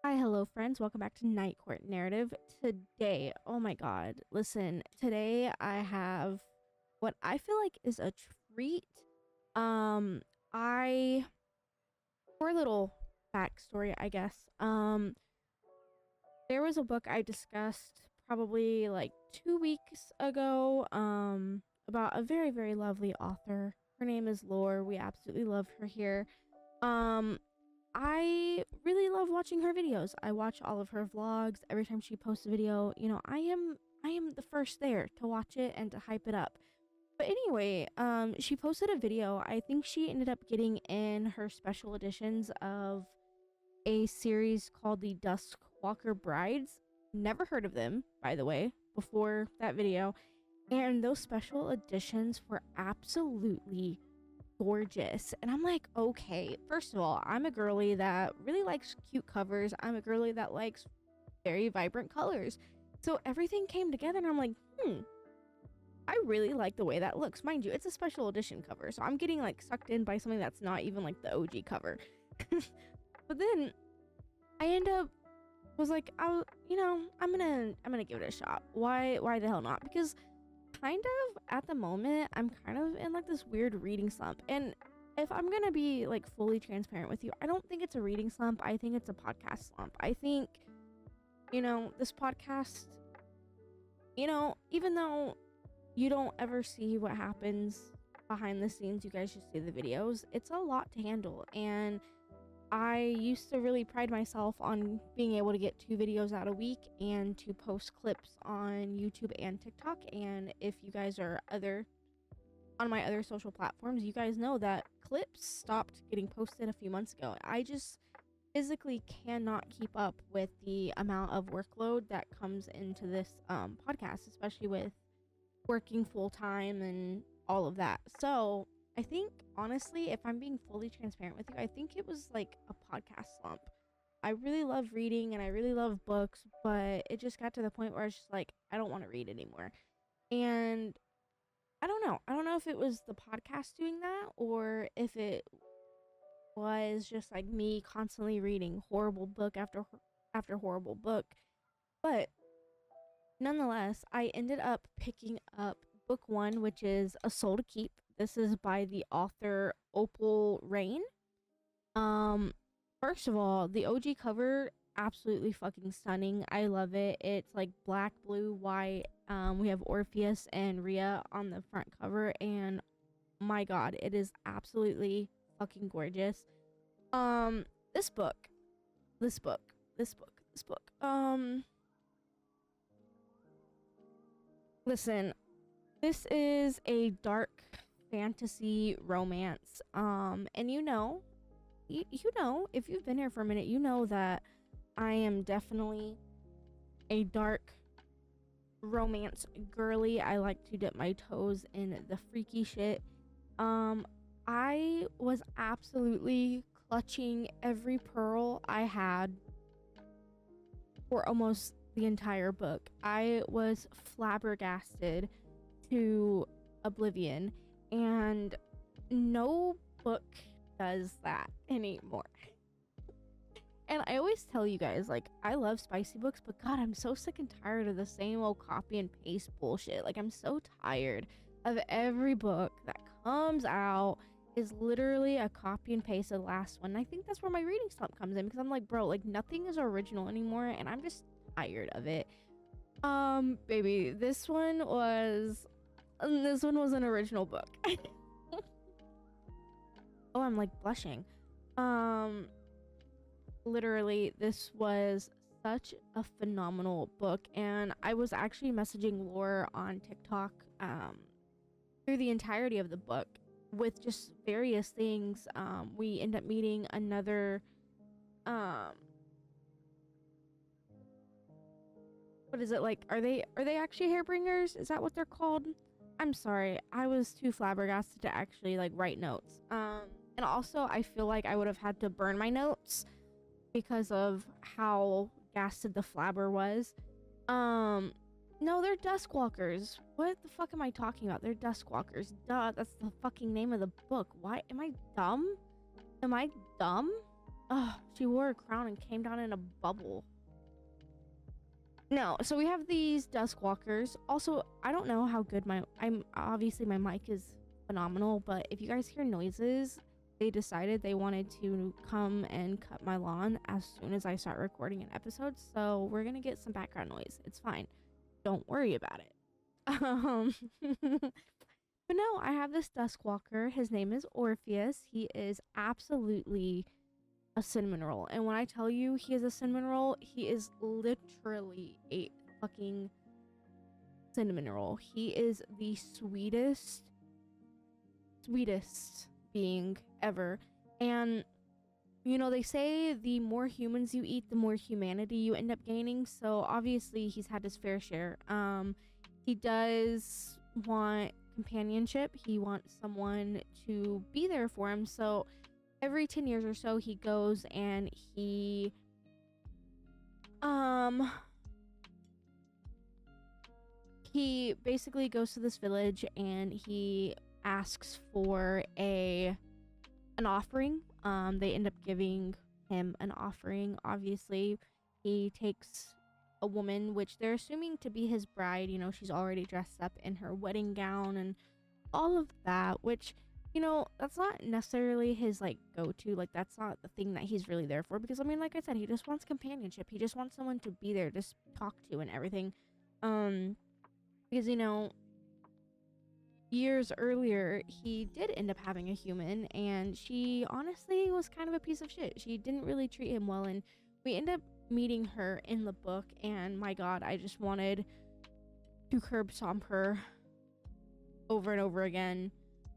Hi, hello, friends. Welcome back to Night Court Narrative. Today, oh my god, listen, today I have what I feel like is a treat. Um, I, for a little backstory, I guess, there was a book I discussed probably like 2 weeks ago, about a very, very lovely author. Her name is Lore. We absolutely love her here. Um, I really love watching her videos. I watch all of her vlogs. Every time she posts a video, I am the first there to watch it and to hype it up. But anyway, she posted a video. I think she ended up getting in her special editions of a series called the Duskwalker Brides. Never heard of them, by the way, before that video. And those special editions were absolutely gorgeous. And I'm like, okay, first of all, I'm a girly that really likes cute covers. I'm a girly that likes very vibrant colors. So everything came together and I'm like, I really like the way that looks. Mind you, it's a special edition cover. So I'm getting like sucked in by something that's not even like the OG cover. But then I end up was like, I'm gonna give it a shot. Why the hell not? Because kind of at the moment I'm kind of in like this weird reading slump, and if I'm gonna be like fully transparent with you, I don't think it's a reading slump. I think it's a podcast slump. I think this podcast, even though you don't ever see what happens behind the scenes, you guys just see the videos. It's a lot to handle, and I used to really pride myself on being able to get 2 videos out a week and to post clips on YouTube and TikTok. And if you guys are on my other social platforms, you guys know that clips stopped getting posted a few months ago. I just physically cannot keep up with the amount of workload that comes into this podcast, especially with working full time and all of that. So I think, honestly, if I'm being fully transparent with you, I think it was like a podcast slump. I really love reading and I really love books, but it just got to the point where I was just like, I don't want to read anymore. And I don't know. I don't know if it was the podcast doing that or if it was just like me constantly reading horrible book after horrible book. But nonetheless, I ended up picking up book 1, which is A Soul to Keep. This is by the author Opal Rain. First of all, the OG cover, absolutely fucking stunning. I love it. It's like black, blue, white. We have Orpheus and Reia on the front cover, and my god, it is absolutely fucking gorgeous. This book, this book, this book, this book. Listen, this is a dark fantasy romance. And you know, if you've been here for a minute, you know that I am definitely a dark romance girly. I like to dip my toes in the freaky shit. I was absolutely clutching every pearl I had for almost the entire book. I was flabbergasted to oblivion, and no book does that anymore. And I always tell you guys, like, I love spicy books, but god, I'm so sick and tired of the same old copy and paste bullshit. Like, I'm so tired of every book that comes out is literally a copy and paste of the last one. And I think that's where my reading slump comes in, because I'm like, bro, like, nothing is original anymore, and I'm just tired of it. Baby, this one was an original book. Oh, I'm like blushing. Literally, this was such a phenomenal book, and I was actually messaging Laura on TikTok through the entirety of the book with just various things. We end up meeting another what is it, like, are they actually hairbringers? Is that what they're called? I'm sorry, I was too flabbergasted to actually like write notes. And also I feel like I would have had to burn my notes because of how gasted the flabber was. No, they're Duskwalkers. What the fuck am I talking about? They're Duskwalkers. Duh, that's the fucking name of the book. Why am I dumb? Am I dumb? Oh, she wore a crown and came down in a bubble. No, so we have these Duskwalkers. Also, I don't know how good I'm obviously my mic is phenomenal, but if you guys hear noises, they decided they wanted to come and cut my lawn as soon as I start recording an episode. So we're gonna get some background noise. It's fine. Don't worry about it. But no, I have this Duskwalker. His name is Orpheus. He is absolutely a cinnamon roll. And when I tell you he is a cinnamon roll, he is literally a fucking cinnamon roll. He is the sweetest being ever. And you know, they say the more humans you eat, the more humanity you end up gaining. So obviously he's had his fair share. He does want companionship. He wants someone to be there for him. So every 10 years or so he goes and he basically goes to this village and he asks for an offering. They end up giving him an offering. Obviously he takes a woman, which they're assuming to be his bride. You know, she's already dressed up in her wedding gown and all of that, which, you know, that's not necessarily his like go-to. Like, that's not the thing that he's really there for, because I mean, like I said, he just wants companionship. He just wants someone to be there, just talk to and everything. Because, you know, years earlier he did end up having a human, and she honestly was kind of a piece of shit. She didn't really treat him well, and we end up meeting her in the book, and my god, I just wanted to curb stomp her over and over again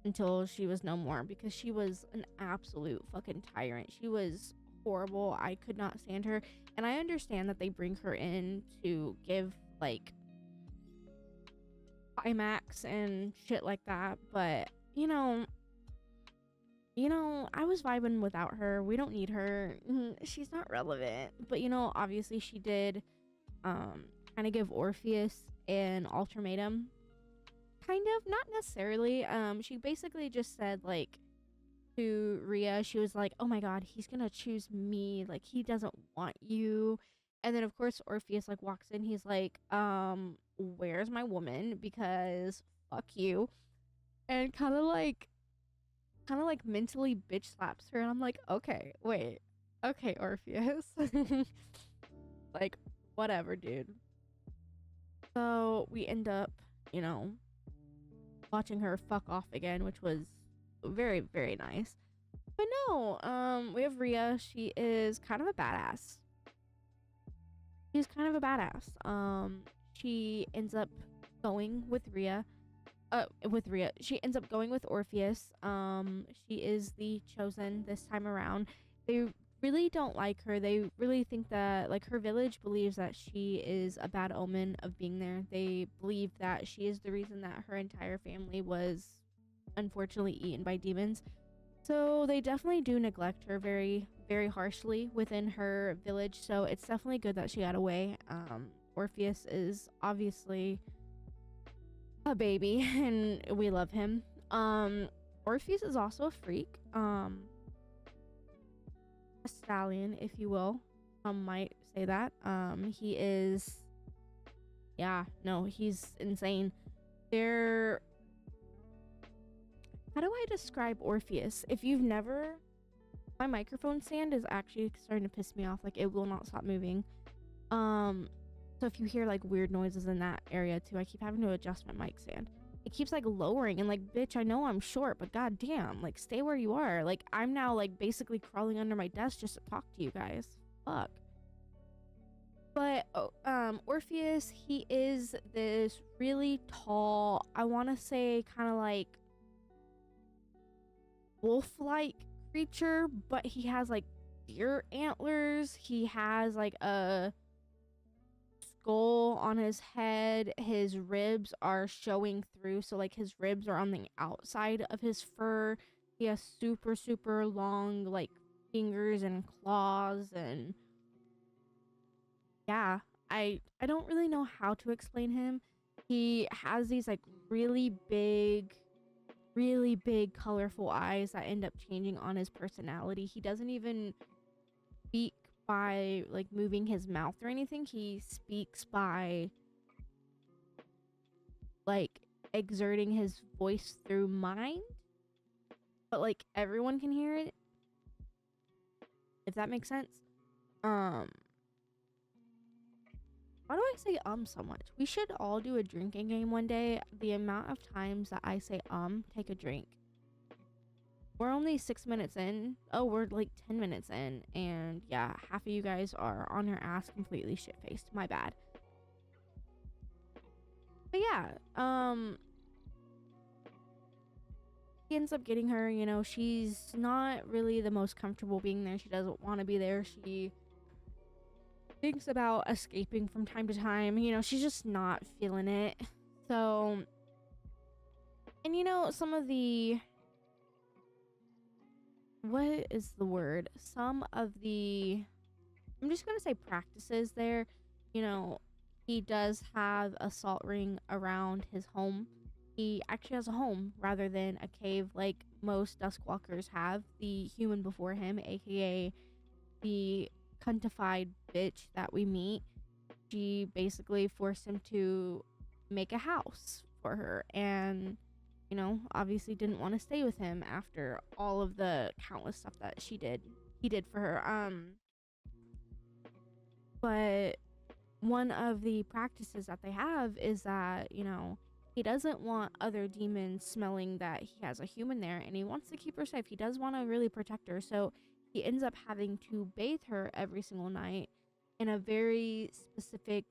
until she was no more, because she was an absolute fucking tyrant. She was horrible. I could not stand her, and I understand that they bring her in to give like climax and shit like that, but you know, I was vibing without her. We don't need her. She's not relevant. But you know, obviously she did kind of give Orpheus an ultimatum. Kind of, not necessarily. She basically just said, like, to Reia, she was like, oh my god, he's gonna choose me, like, he doesn't want you. And then of course Orpheus like walks in, he's like, where's my woman, because fuck you. And kind of like mentally bitch slaps her, and I'm like, okay, wait, okay, Orpheus. Like, whatever, dude. So we end up, you know, watching her fuck off again, which was very, very nice. But no, we have Reia. She is kind of a badass. She's kind of a badass. She ends up going with Reia. She ends up going with Orpheus. She is the chosen this time around. They really don't like her. They really think that, like, her village believes that she is a bad omen of being there. They believe that she is the reason that her entire family was unfortunately eaten by demons. So they definitely do neglect her very, very harshly within her village. So it's definitely good that she got away. Orpheus is obviously a baby and we love him. Orpheus is also a freak. A stallion, if you will. Some might say that. He is, yeah, no, he's insane. How do I describe Orpheus? If you've never, my microphone stand is actually starting to piss me off. Like, it will not stop moving. So if you hear like weird noises in that area too, I keep having to adjust my mic stand. It keeps like lowering, and like, bitch, I know I'm short, but goddamn, like, stay where you are. Like, I'm now like basically crawling under my desk just to talk to you guys. Fuck. But Orpheus, he is this really tall, I want to say kind of like wolf-like creature, but he has like deer antlers. He has like a skull on his head. His ribs are showing through, so like his ribs are on the outside of his fur. He has super, super long like fingers and claws, and yeah, I don't really know how to explain him. He has these like really big colorful eyes that end up changing on his personality. He doesn't even speak by like moving his mouth or anything. He speaks by like exerting his voice through mind, but like everyone can hear it, if that makes sense. Why do I say so much? We should all do a drinking game one day. The amount of times that I say take a drink. We're only 6 minutes in. Oh, we're like 10 minutes in. And yeah, half of you guys are on your ass completely shit-faced. My bad. But yeah, he ends up getting her, you know, she's not really the most comfortable being there. She doesn't want to be there. She thinks about escaping from time to time. You know, she's just not feeling it. So, and you know, some of the, what is the word? Some of the, I'm just going to say practices there. You know, he does have a salt ring around his home. He actually has a home rather than a cave like most Duskwalkers have. The human before him, aka the cuntified bitch that we meet, she basically forced him to make a house for her, and you know, obviously didn't want to stay with him after all of the countless stuff that he did for her. But one of the practices that they have is that, you know, he doesn't want other demons smelling that he has a human there, and he wants to keep her safe. He does want to really protect her, so he ends up having to bathe her every single night in a very specific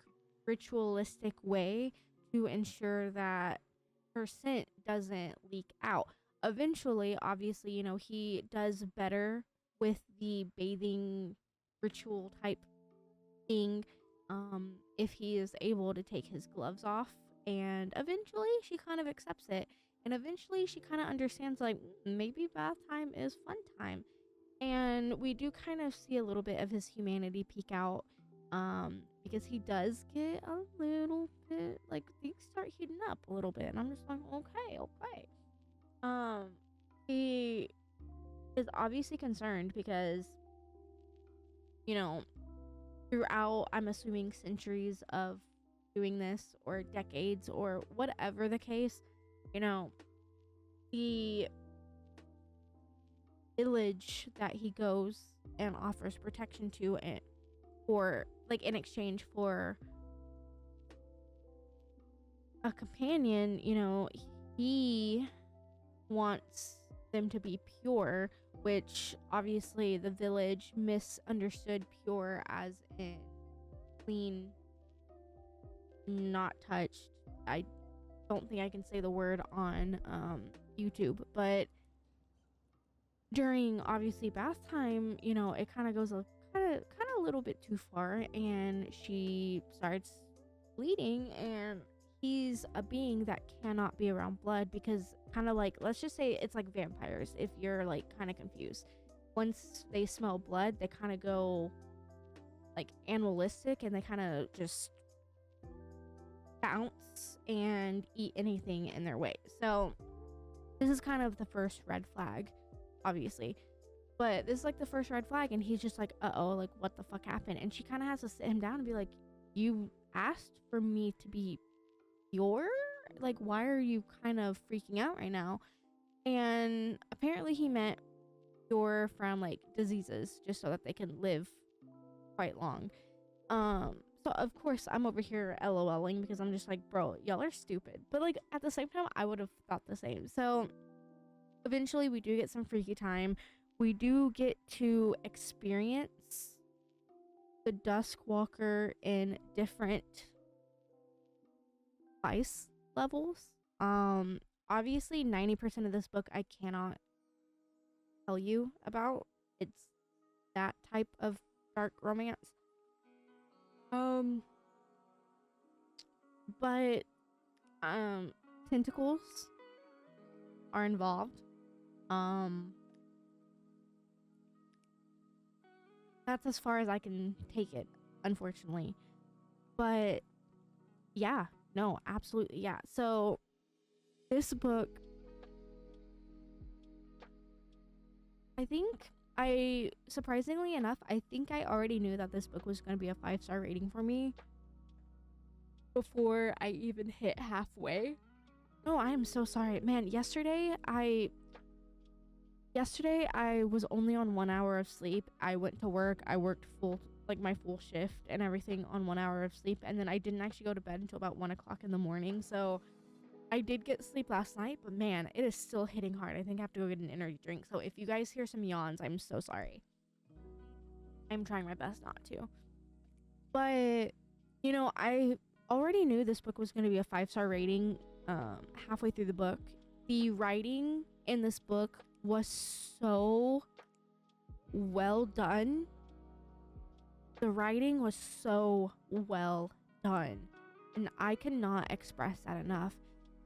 ritualistic way to ensure that her scent doesn't leak out. Eventually, obviously, you know, he does better with the bathing ritual type thing, if he is able to take his gloves off, and eventually she kind of accepts it, and eventually she kind of understands like maybe bath time is fun time, and we do kind of see a little bit of his humanity peek out, because he does get a little bit like things start heating up a little bit, and I'm just like, okay. He is obviously concerned because, you know, throughout, I'm assuming, centuries of doing this, or decades, or whatever the case, you know, the village that he goes and offers protection to, and for like in exchange for a companion, you know, he wants them to be pure, which obviously the village misunderstood pure as in clean, not touched. I don't think I can say the word on YouTube, but during obviously bath time, you know, it kind of goes a kind of a little bit too far, and she starts bleeding, and he's a being that cannot be around blood because, kind of like, let's just say it's like vampires, if you're like kind of confused. Once they smell blood, they kind of go like animalistic, and they kind of just bounce and eat anything in their way. So this is kind of the first red flag, obviously, but this is like the first red flag, and he's just like, uh-oh, like what the fuck happened? And she kind of has to sit him down and be like, you asked for me to be pure, like why are you kind of freaking out right now? And apparently he meant pure from like diseases, just so that they can live quite long. So of course I'm over here LOLing because I'm just like, bro, y'all are stupid, but like at the same time I would have thought the same. So eventually we do get some freaky time. We do get to experience the Duskwalker in different spice levels. Obviously 90% of this book I cannot tell you about. It's that type of dark romance. But tentacles are involved. That's as far as I can take it, unfortunately. But yeah, no, absolutely, yeah. So this book, I think I surprisingly enough, I think I already knew that this book was going to be a 5-star rating for me before I even hit halfway. Oh, I am so sorry. Man, yesterday I was only on 1 hour of sleep. I went to work. I worked my full shift and everything on 1 hour of sleep, and then I didn't actually go to bed until about 1 o'clock in the morning. So I did get sleep last night, but man, it is still hitting hard. I think I have to go get an energy drink. So if you guys hear some yawns, I'm so sorry. I'm trying my best not to. But I already knew this book was going to be a 5-star rating halfway through the book. The writing in this book was so well done. The writing was so well done, and I cannot express that enough.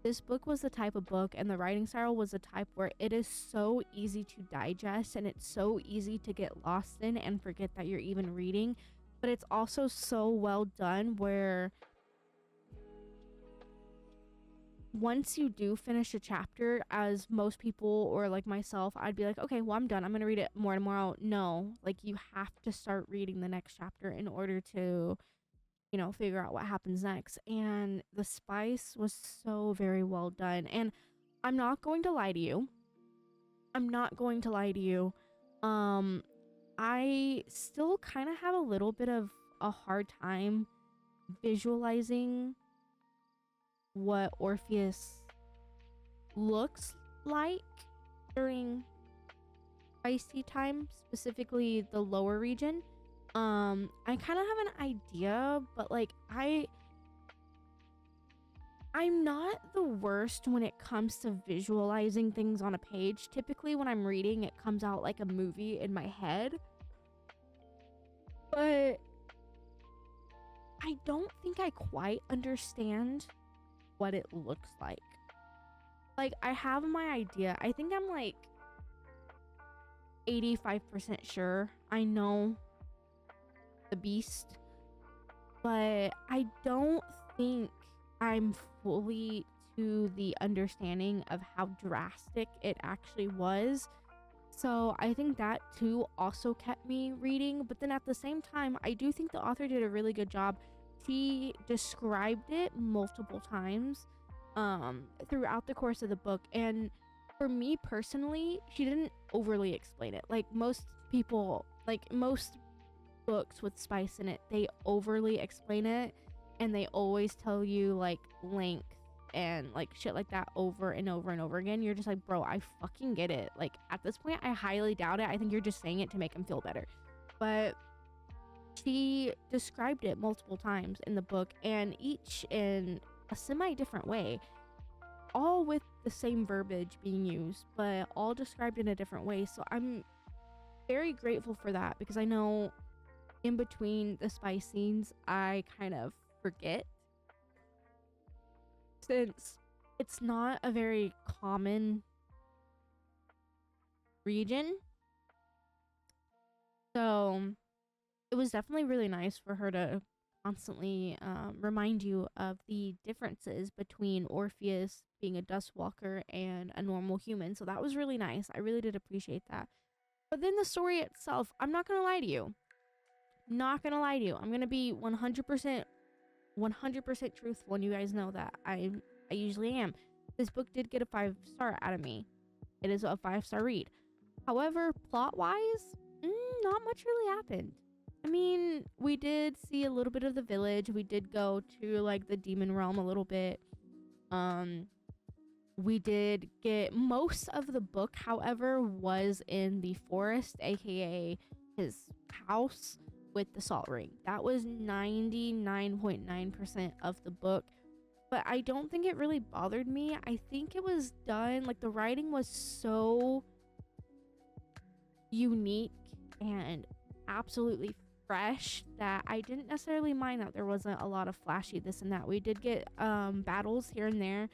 This book was the type of book, and the writing style was the type where it is so easy to digest, and it's so easy to get lost in and forget that you're even reading. But it's also so well done where once you do finish a chapter, as most people or like myself, I'd be like, okay, well, I'm done. I'm going to read it more tomorrow. No, like you have to start reading the next chapter in order to, figure out what happens next. And the spice was so very well done. And I'm not going to lie to you. I still kind of have a little bit of a hard time visualizing what Orpheus looks like during feisty time, specifically the lower region. I kind of have an idea, but like I'm not the worst when it comes to visualizing things on a page. Typically when I'm reading, it comes out like a movie in my head. But I don't think I quite understand what it looks like. Like, I have my idea. I think I'm like 85% sure I know the beast, but I don't think I'm fully to the understanding of how drastic it actually was. So I think that too also kept me reading. But then at the same time, I do think the author did a really good job. She described it multiple times throughout the course of the book, and for me personally, she didn't overly explain it. Like most people, like most books with spice in it, they overly explain it, and they always tell you like length and like shit like that over and over and over again. You're just like, bro, I fucking get it. Like at this point, I highly doubt it. I think you're just saying it to make him feel better. But she described it multiple times in the book, and each in a semi-different way, all with the same verbiage being used, but all described in a different way. So I'm very grateful for that, because I know in between the spice scenes, I kind of forget, since it's not a very common region. So it was definitely really nice for her to constantly remind you of the differences between Orpheus being a Duskwalker and a normal human. So that was really nice. I really did appreciate that. But then the story itself, I'm not gonna lie to you. Not gonna lie to you. I'm gonna be 100% truthful, and you guys know that I usually am. This book did get a 5-star out of me. It is a 5-star read. However, plot-wise, not much really happened. I mean, we did see a little bit of the village. We did go to like the demon realm a little bit. We did get most of the book, however, was in the forest, aka his house with the salt ring. That was 99.9% of the book. But I don't think it really bothered me. I think it was done, like the writing was so unique and absolutely fresh that I didn't necessarily mind that there wasn't a lot of flashy this and that. We did get battles here and there.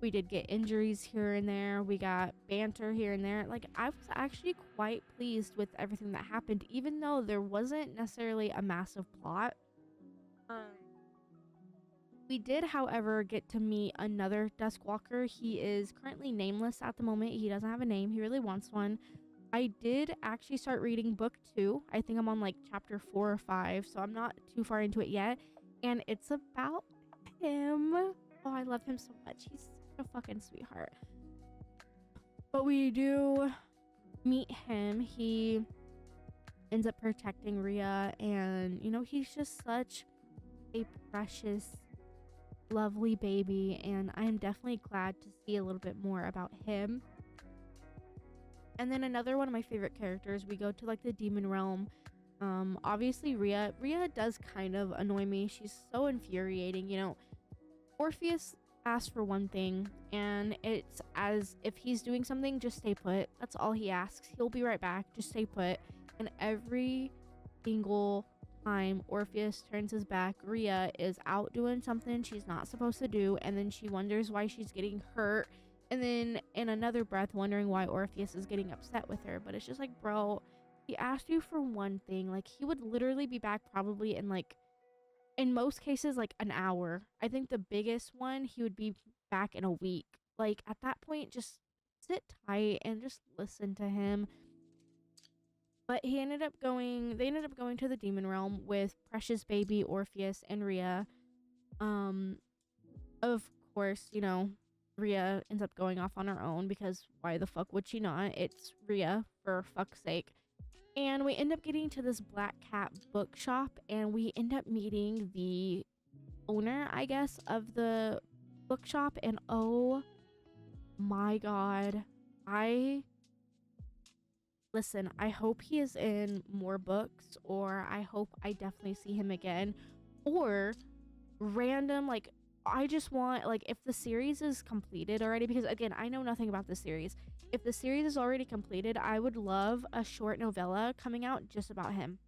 We did get injuries here and there. We got banter here and there. Like, I was actually quite pleased with everything that happened, even though there wasn't necessarily a massive plot. We did, however, get to meet another Duskwalker. He is currently nameless at the moment. He doesn't have a name. He really wants one. I did actually start reading book 2. I think I'm on like chapter 4 or 5, so I'm not too far into it yet. And it's about him. Oh, I love him so much. He's such a fucking sweetheart. But we do meet him. He ends up protecting Reia, and you know, he's just such a precious, lovely baby, and I am definitely glad to see a little bit more about him. And then another one of my favorite characters, we go to like the demon realm. Obviously Reia does kind of annoy me. She's so infuriating. You know, Orpheus asks for one thing, and it's as if he's doing something, just stay put. That's all he asks. He'll be right back. Just stay put. And every single time Orpheus turns his back, Reia is out doing something she's not supposed to do, and then she wonders why she's getting hurt, and then in another breath wondering why Orpheus is getting upset with her. But it's just like, bro, he asked you for one thing. Like, he would literally be back probably in like, in most cases, like an hour. I think the biggest one, he would be back in a week. Like, at that point, just sit tight and just listen to him. But they ended up going to the demon realm with precious baby Orpheus and Reia. Of course, you know, Reia ends up going off on her own, because why the fuck would she not? It's Reia, for fuck's sake. And we end up getting to this Black Cat bookshop, and we end up meeting the owner, I guess, of the bookshop. And oh my god, I hope he is in more books, or I hope I definitely see him again, or random, like, I just want, like, if the series is completed already, because again, I know nothing about the series. If the series is already completed, I would love a short novella coming out just about him.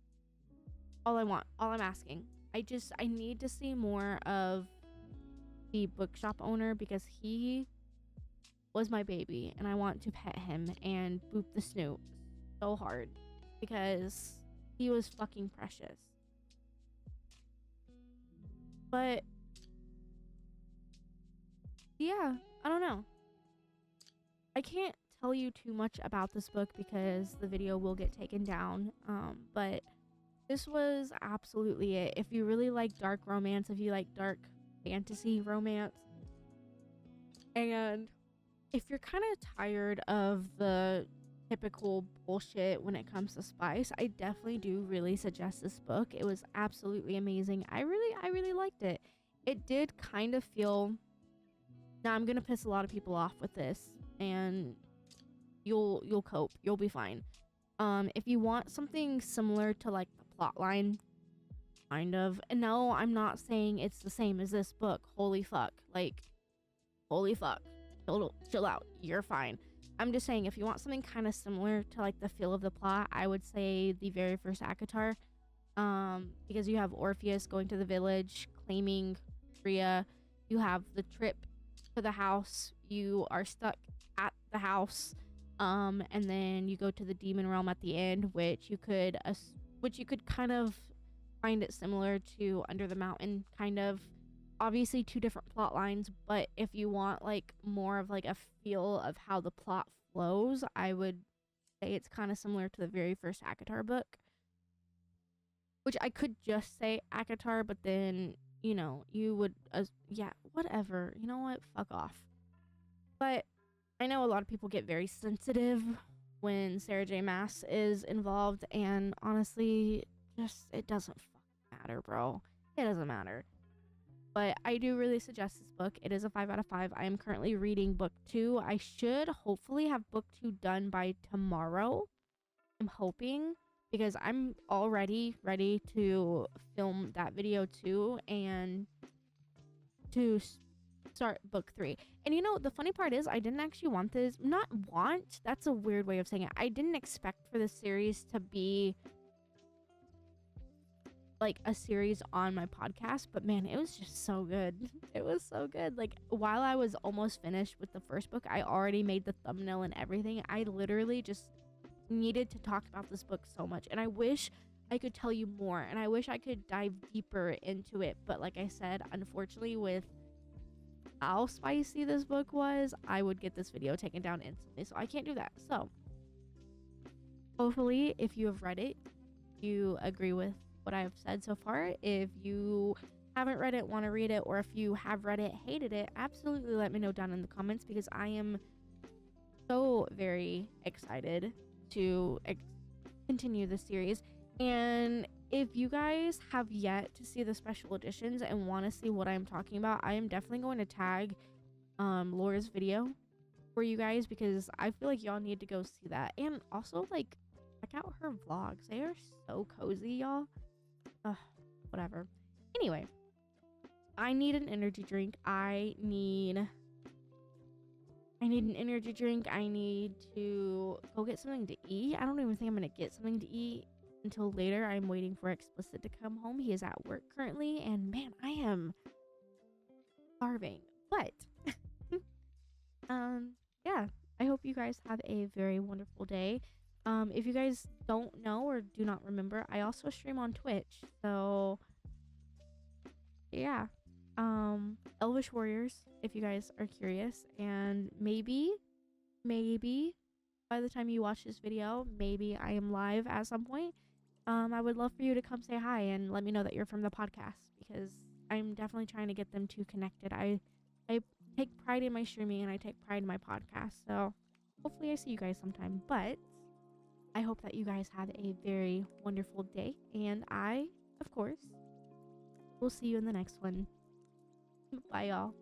All I want, all I'm asking. I need to see more of the bookshop owner, because he was my baby, and I want to pet him and boop the snoot so hard, because he was fucking precious. But yeah, I don't know. I can't tell you too much about this book because the video will get taken down. But this was absolutely it. If you really like dark romance, if you like dark fantasy romance, and if you're kind of tired of the typical bullshit when it comes to spice, I definitely do really suggest this book. It was absolutely amazing. I really liked it. It did kind of feel, now I'm gonna piss a lot of people off with this, and you'll cope. You'll be fine. If you want something similar to like the plot line, kind of. And no, I'm not saying it's the same as this book. Holy fuck. Like, holy fuck. Chill out. You're fine. I'm just saying, if you want something kind of similar to like the feel of the plot, I would say the very first ACOTAR. Because you have Orpheus going to the village, claiming Reia. You have the trip to the house. You are stuck at the house. And then you go to the demon realm at the end, which you could kind of find it similar to Under the Mountain, kind of. Obviously 2 different plot lines, but if you want like more of like a feel of how the plot flows, I would say it's kind of similar to the very first ACOTAR book, which I could just say ACOTAR, but then, you know, you would yeah, whatever, you know what, fuck off. But I know a lot of people get very sensitive when Sarah J Maas is involved, and honestly, just, it doesn't fucking matter, bro. It doesn't matter. But I do really suggest this book. It is a 5 out of 5. I am currently reading book 2. I should hopefully have book 2 done by tomorrow. I'm hoping, because I'm already ready to film that video too, and to start book 3. And you know, the funny part is, I didn't actually want this. Not want, that's a weird way of saying it. I didn't expect for this series to be like a series on my podcast, but man, it was just so good. It was so good. Like, while I was almost finished with the first book, I already made the thumbnail and everything. I literally just needed to talk about this book so much, and I wish I could tell you more, and I wish I could dive deeper into it, but like I said, unfortunately, with how spicy this book was, I would get this video taken down instantly, so I can't do that. So Hopefully, if you have read it, you agree with what I've said so far. If you haven't read it, want to read it, or if you have read it, hated it, absolutely let me know down in the comments, because I am so very excited to continue this series. And if you guys have yet to see the special editions and want to see what I'm talking about, I am definitely going to tag Laura's video for you guys, because I feel like y'all need to go see that. And also, like, check out her vlogs. They are so cozy, y'all. Ugh, whatever. Anyway, I need an energy drink. I need an energy drink. I need to go get something to eat. I don't even think I'm gonna get something to eat until later. I'm waiting for Explicit to come home. He is at work currently, and man, I am starving. But yeah, I hope you guys have a very wonderful day. If you guys don't know or do not remember, I also stream on Twitch. So yeah. Elvish Warriors, if you guys are curious. And maybe by the time you watch this video, maybe I am live at some point. I would love for you to come say hi and let me know that you're from the podcast, because I'm definitely trying to get them two connected. I take pride in my streaming and I take pride in my podcast. So hopefully I see you guys sometime. But I hope that you guys have a very wonderful day, and I, of course, will see you in the next one. Bye, y'all.